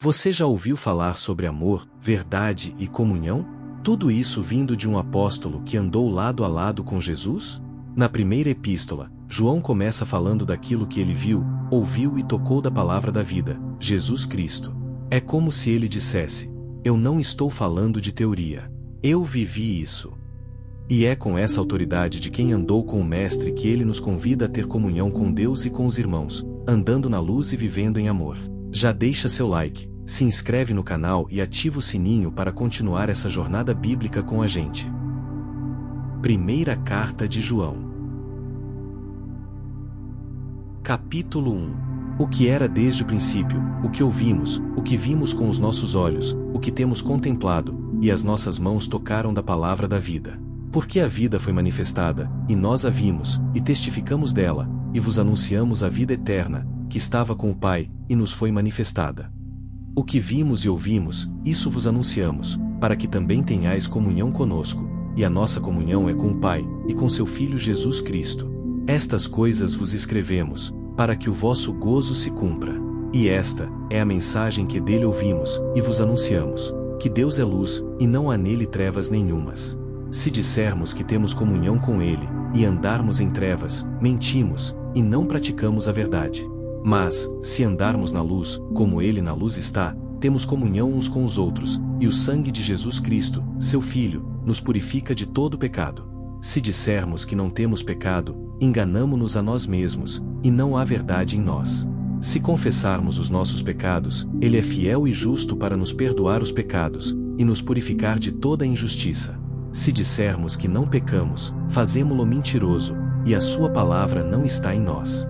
Você já ouviu falar sobre amor, verdade e comunhão? Tudo isso vindo de um apóstolo que andou lado a lado com Jesus? Na primeira epístola, João começa falando daquilo que ele viu, ouviu e tocou da palavra da vida, Jesus Cristo. É como se ele dissesse: eu não estou falando de teoria. Eu vivi isso. E é com essa autoridade de quem andou com o Mestre que ele nos convida a ter comunhão com Deus e com os irmãos, andando na luz e vivendo em amor. Já deixa seu like, se inscreve no canal e ativa o sininho para continuar essa jornada bíblica com a gente. Primeira Carta de João. Capítulo 1. O que era desde o princípio, o que ouvimos, o que vimos com os nossos olhos, o que temos contemplado, e as nossas mãos tocaram da palavra da vida. Porque a vida foi manifestada, e nós a vimos, e testificamos dela, e vos anunciamos a vida eterna, que estava com o Pai, e nos foi manifestada. O que vimos e ouvimos, isso vos anunciamos, para que também tenhais comunhão conosco, e a nossa comunhão é com o Pai, e com seu Filho Jesus Cristo. Estas coisas vos escrevemos, para que o vosso gozo se cumpra. E esta é a mensagem que dele ouvimos, e vos anunciamos, que Deus é luz, e não há nele trevas nenhumas. Se dissermos que temos comunhão com ele, e andarmos em trevas, mentimos, e não praticamos a verdade. Mas, se andarmos na luz, como ele na luz está, temos comunhão uns com os outros, e o sangue de Jesus Cristo, seu Filho, nos purifica de todo pecado. Se dissermos que não temos pecado, enganamo-nos a nós mesmos, e não há verdade em nós. Se confessarmos os nossos pecados, ele é fiel e justo para nos perdoar os pecados, e nos purificar de toda injustiça. Se dissermos que não pecamos, fazemo-lo mentiroso, e a sua palavra não está em nós.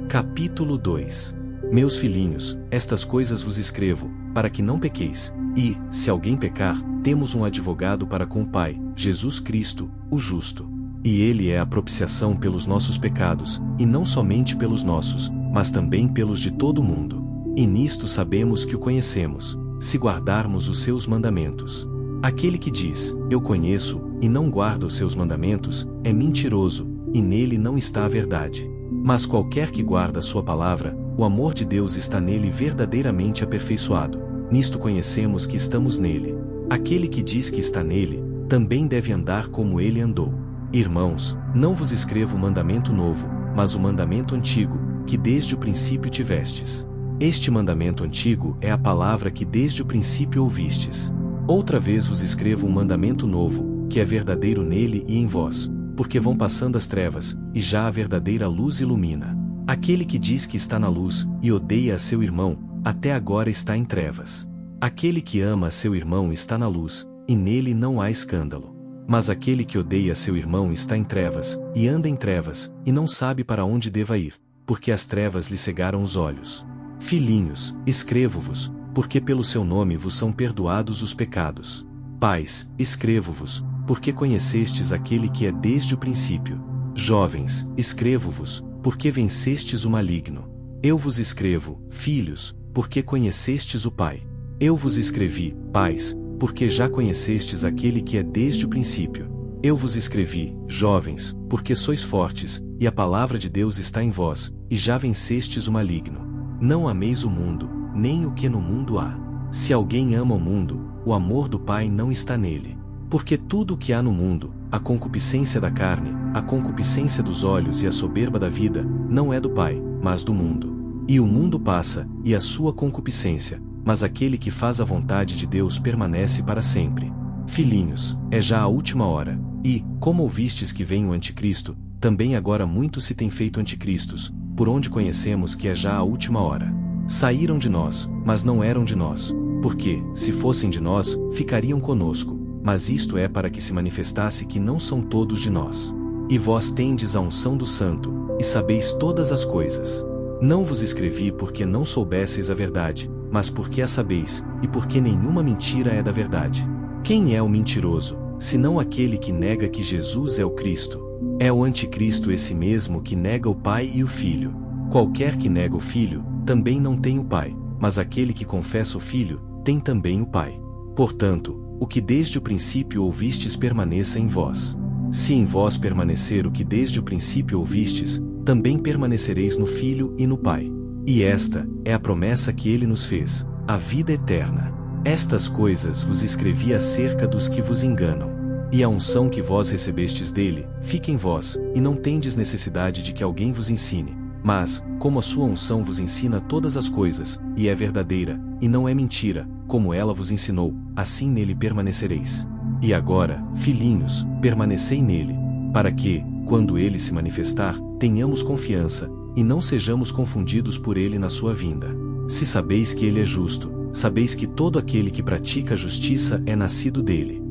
Capítulo 2. Meus filhinhos, estas coisas vos escrevo, para que não pequeis, e, se alguém pecar, temos um advogado para com o Pai, Jesus Cristo, o justo. E ele é a propiciação pelos nossos pecados, e não somente pelos nossos, mas também pelos de todo o mundo. E nisto sabemos que o conhecemos, se guardarmos os seus mandamentos. Aquele que diz, eu conheço, e não guarda os seus mandamentos, é mentiroso, e nele não está a verdade. Mas qualquer que guarda a sua palavra, o amor de Deus está nele verdadeiramente aperfeiçoado. Nisto conhecemos que estamos nele. Aquele que diz que está nele, também deve andar como ele andou. Irmãos, não vos escrevo o mandamento novo, mas o mandamento antigo, que desde o princípio tivestes. Este mandamento antigo é a palavra que desde o princípio ouvistes. Outra vez vos escrevo um mandamento novo, que é verdadeiro nele e em vós, porque vão passando as trevas, e já a verdadeira luz ilumina. Aquele que diz que está na luz, e odeia a seu irmão, até agora está em trevas. Aquele que ama a seu irmão está na luz, e nele não há escândalo. Mas aquele que odeia seu irmão está em trevas, e anda em trevas, e não sabe para onde deva ir, porque as trevas lhe cegaram os olhos. Filhinhos, escrevo-vos, porque pelo seu nome vos são perdoados os pecados. Pais, escrevo-vos, porque conhecestes aquele que é desde o princípio. Jovens, escrevo-vos, porque vencestes o maligno. Eu vos escrevo, filhos, porque conhecestes o Pai. Eu vos escrevi, pais, porque já conhecestes aquele que é desde o princípio. Eu vos escrevi, jovens, porque sois fortes, e a palavra de Deus está em vós, e já vencestes o maligno. Não ameis o mundo, nem o que no mundo há. Se alguém ama o mundo, o amor do Pai não está nele. Porque tudo o que há no mundo, a concupiscência da carne, a concupiscência dos olhos e a soberba da vida, não é do Pai, mas do mundo. E o mundo passa, e a sua concupiscência, mas aquele que faz a vontade de Deus permanece para sempre. Filhinhos, é já a última hora, e, como ouvistes que vem o anticristo, também agora muitos se têm feito anticristos, por onde conhecemos que é já a última hora. Saíram de nós, mas não eram de nós, porque, se fossem de nós, ficariam conosco, mas isto é para que se manifestasse que não são todos de nós. E vós tendes a unção do Santo, e sabeis todas as coisas. Não vos escrevi porque não soubesseis a verdade, mas porque a sabeis, e porque nenhuma mentira é da verdade. Quem é o mentiroso, senão aquele que nega que Jesus é o Cristo? É o anticristo esse mesmo que nega o Pai e o Filho. Qualquer que nega o Filho, também não tem o Pai, mas aquele que confessa o Filho, tem também o Pai. Portanto, o que desde o princípio ouvistes permaneça em vós. Se em vós permanecer o que desde o princípio ouvistes, também permanecereis no Filho e no Pai. E esta é a promessa que ele nos fez, a vida eterna. Estas coisas vos escrevi acerca dos que vos enganam. E a unção que vós recebestes dele, fique em vós, e não tendes necessidade de que alguém vos ensine. Mas, como a sua unção vos ensina todas as coisas, e é verdadeira, e não é mentira, como ela vos ensinou, assim nele permanecereis. E agora, filhinhos, permanecei nele, para que, quando ele se manifestar, tenhamos confiança, e não sejamos confundidos por ele na sua vinda. Se sabeis que ele é justo, sabeis que todo aquele que pratica a justiça é nascido dele.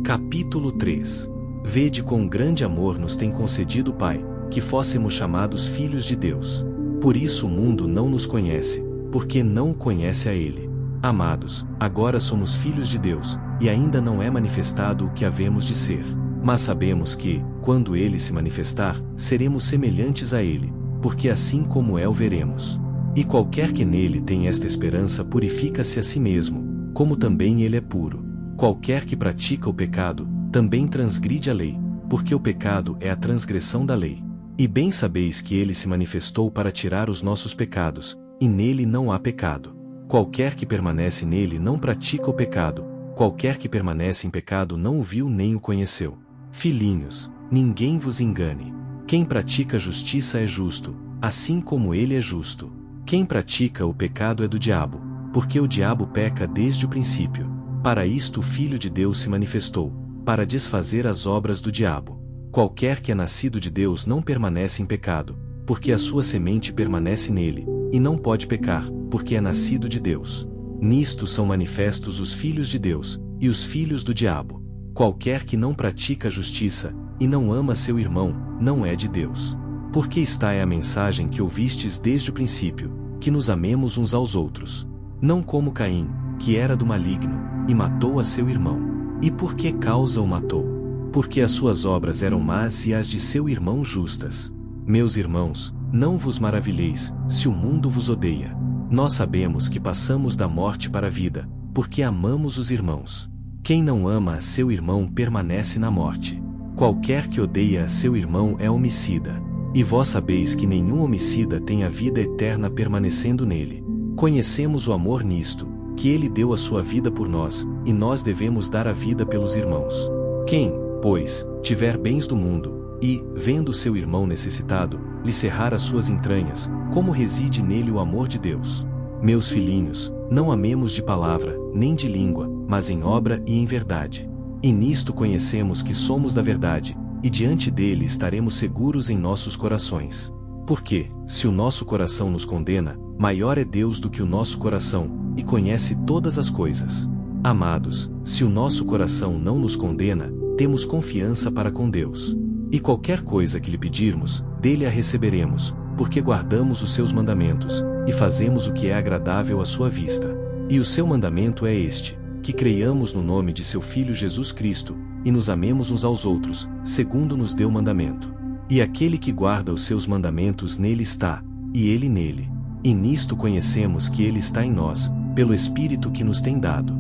Capítulo 3. Vede quão grande amor nos tem concedido o Pai, que fôssemos chamados filhos de Deus. Por isso o mundo não nos conhece, porque não o conhece a ele. Amados, agora somos filhos de Deus, e ainda não é manifestado o que havemos de ser. Mas sabemos que, quando ele se manifestar, seremos semelhantes a ele, porque assim como é o veremos. E qualquer que nele tem esta esperança purifica-se a si mesmo, como também ele é puro. Qualquer que pratica o pecado, também transgride a lei, porque o pecado é a transgressão da lei. E bem sabeis que ele se manifestou para tirar os nossos pecados, e nele não há pecado. Qualquer que permanece nele não pratica o pecado, qualquer que permanece em pecado não o viu nem o conheceu. Filhinhos, ninguém vos engane. Quem pratica a justiça é justo, assim como ele é justo. Quem pratica o pecado é do diabo, porque o diabo peca desde o princípio. Para isto o Filho de Deus se manifestou, para desfazer as obras do diabo. Qualquer que é nascido de Deus não permanece em pecado, porque a sua semente permanece nele, e não pode pecar, porque é nascido de Deus. Nisto são manifestos os filhos de Deus, e os filhos do diabo. Qualquer que não pratica a justiça, e não ama seu irmão, não é de Deus. Porque esta é a mensagem que ouvistes desde o princípio, que nos amemos uns aos outros. Não como Caim, que era do maligno, e matou a seu irmão. E por que causa o matou? Porque as suas obras eram más e as de seu irmão justas. Meus irmãos, não vos maravilheis, se o mundo vos odeia. Nós sabemos que passamos da morte para a vida, porque amamos os irmãos. Quem não ama a seu irmão permanece na morte. Qualquer que odeia a seu irmão é homicida. E vós sabeis que nenhum homicida tem a vida eterna permanecendo nele. Conhecemos o amor nisto, que ele deu a sua vida por nós, e nós devemos dar a vida pelos irmãos. Quem, pois, tiver bens do mundo, e, vendo seu irmão necessitado, lhe cerrar as suas entranhas, como reside nele o amor de Deus? Meus filhinhos, não amemos de palavra, nem de língua, mas em obra e em verdade. E nisto conhecemos que somos da verdade, e diante dele estaremos seguros em nossos corações. Porque, se o nosso coração nos condena, maior é Deus do que o nosso coração, e conhece todas as coisas. Amados, se o nosso coração não nos condena, temos confiança para com Deus. E qualquer coisa que lhe pedirmos, dele a receberemos, porque guardamos os seus mandamentos, e fazemos o que é agradável à sua vista. E o seu mandamento é este, que creiamos no nome de seu Filho Jesus Cristo, e nos amemos uns aos outros, segundo nos deu mandamento. E aquele que guarda os seus mandamentos nele está, e ele nele. E nisto conhecemos que ele está em nós, pelo Espírito que nos tem dado.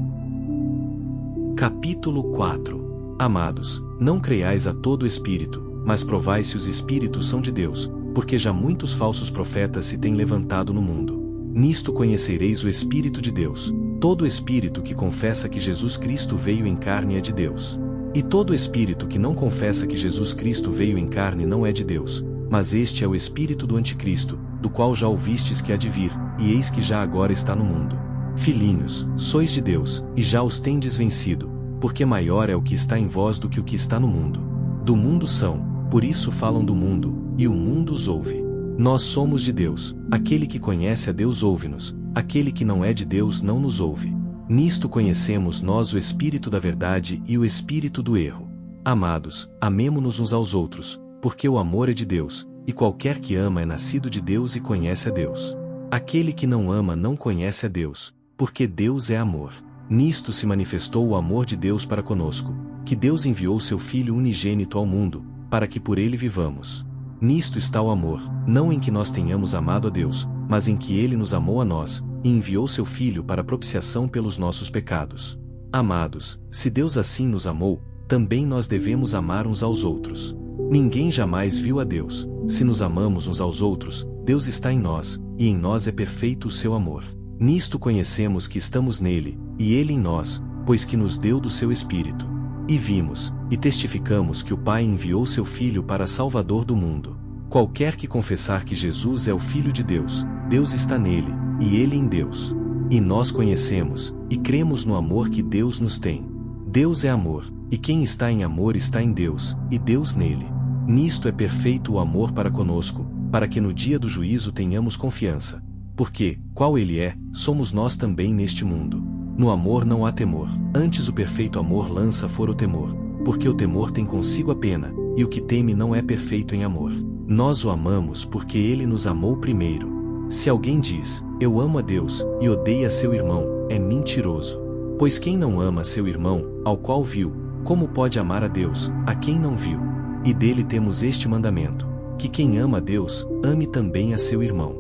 Capítulo 4. Amados, não creiais a todo espírito, mas provai se os espíritos são de Deus, porque já muitos falsos profetas se têm levantado no mundo. Nisto conhecereis o Espírito de Deus. Todo espírito que confessa que Jesus Cristo veio em carne é de Deus. E todo espírito que não confessa que Jesus Cristo veio em carne não é de Deus, mas este é o espírito do anticristo, do qual já ouvistes que há de vir, e eis que já agora está no mundo. Filhinhos, sois de Deus, e já os tendes vencido, porque maior é o que está em vós do que o que está no mundo. Do mundo são, por isso falam do mundo, e o mundo os ouve. Nós somos de Deus, aquele que conhece a Deus ouve-nos, aquele que não é de Deus não nos ouve. Nisto conhecemos nós o espírito da verdade e o espírito do erro. Amados, amemo-nos uns aos outros, porque o amor é de Deus, e qualquer que ama é nascido de Deus e conhece a Deus. Aquele que não ama não conhece a Deus, porque Deus é amor. Nisto se manifestou o amor de Deus para conosco, que Deus enviou seu Filho unigênito ao mundo, para que por ele vivamos. Nisto está o amor, não em que nós tenhamos amado a Deus, mas em que ele nos amou a nós, e enviou seu Filho para propiciação pelos nossos pecados. Amados, se Deus assim nos amou, também nós devemos amar uns aos outros. Ninguém jamais viu a Deus. Se nos amamos uns aos outros, Deus está em nós, e em nós é perfeito o seu amor. Nisto conhecemos que estamos nele, e ele em nós, pois que nos deu do seu Espírito. E vimos, e testificamos que o Pai enviou seu Filho para Salvador do mundo. Qualquer que confessar que Jesus é o Filho de Deus, Deus está nele, e ele em Deus. E nós conhecemos, e cremos no amor que Deus nos tem. Deus é amor, e quem está em amor está em Deus, e Deus nele. Nisto é perfeito o amor para conosco, para que no dia do juízo tenhamos confiança. Porque, qual ele é, somos nós também neste mundo. No amor não há temor, antes o perfeito amor lança fora o temor, porque o temor tem consigo a pena, e o que teme não é perfeito em amor. Nós o amamos porque ele nos amou primeiro. Se alguém diz, eu amo a Deus, e odeia seu irmão, é mentiroso. Pois quem não ama seu irmão, ao qual viu, como pode amar a Deus, a quem não viu? E dele temos este mandamento, que quem ama a Deus, ame também a seu irmão.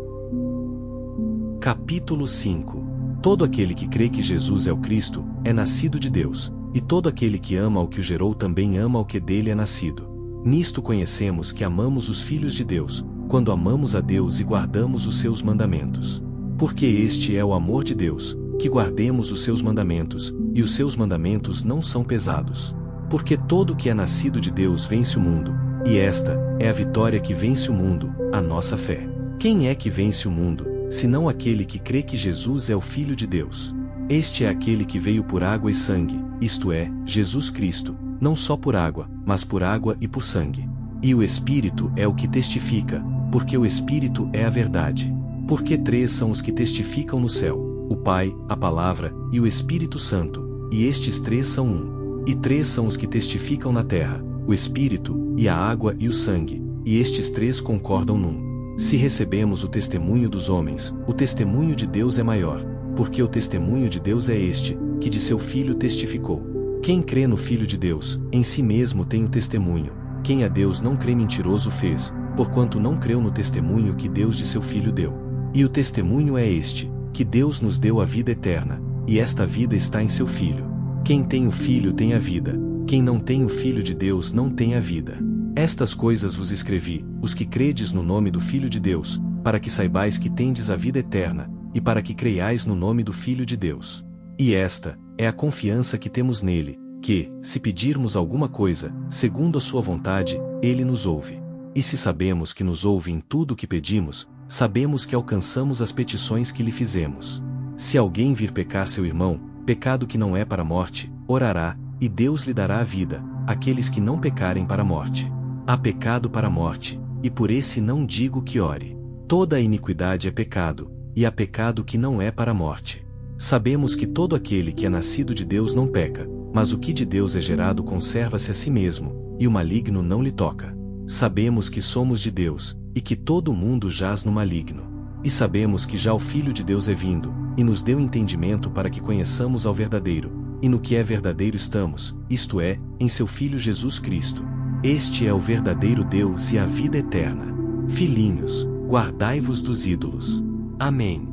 Capítulo 5. Todo aquele que crê que Jesus é o Cristo, é nascido de Deus, e todo aquele que ama ao que o gerou também ama ao que dele é nascido. Nisto conhecemos que amamos os filhos de Deus, quando amamos a Deus e guardamos os seus mandamentos. Porque este é o amor de Deus, que guardemos os seus mandamentos, e os seus mandamentos não são pesados. Porque todo que é nascido de Deus vence o mundo, e esta é a vitória que vence o mundo, a nossa fé. Quem é que vence o mundo, senão aquele que crê que Jesus é o Filho de Deus? Este é aquele que veio por água e sangue, isto é, Jesus Cristo, não só por água, mas por água e por sangue. E o Espírito é o que testifica, porque o Espírito é a verdade. Porque três são os que testificam no céu, o Pai, a Palavra, e o Espírito Santo, e estes três são um. E três são os que testificam na terra, o Espírito, e a água e o sangue, e estes três concordam num. Se recebemos o testemunho dos homens, o testemunho de Deus é maior, porque o testemunho de Deus é este, que de seu Filho testificou. Quem crê no Filho de Deus, em si mesmo tem o testemunho. Quem a Deus não crê mentiroso fez, porquanto não creu no testemunho que Deus de seu Filho deu. E o testemunho é este, que Deus nos deu a vida eterna, e esta vida está em seu Filho. Quem tem o Filho tem a vida, quem não tem o Filho de Deus não tem a vida. Estas coisas vos escrevi, os que credes no nome do Filho de Deus, para que saibais que tendes a vida eterna, e para que creiais no nome do Filho de Deus. E esta é a confiança que temos nele, que, se pedirmos alguma coisa, segundo a sua vontade, ele nos ouve. E se sabemos que nos ouve em tudo o que pedimos, sabemos que alcançamos as petições que lhe fizemos. Se alguém vir pecar seu irmão, pecado que não é para a morte, orará, e Deus lhe dará a vida, aqueles que não pecarem para a morte. Há pecado para a morte, e por esse não digo que ore. Toda a iniquidade é pecado, e há pecado que não é para a morte. Sabemos que todo aquele que é nascido de Deus não peca, mas o que de Deus é gerado conserva-se a si mesmo, e o maligno não lhe toca. Sabemos que somos de Deus, e que todo mundo jaz no maligno. E sabemos que já o Filho de Deus é vindo, e nos deu entendimento para que conheçamos ao verdadeiro, e no que é verdadeiro estamos, isto é, em seu Filho Jesus Cristo. Este é o verdadeiro Deus e a vida eterna. Filhinhos, guardai-vos dos ídolos. Amém.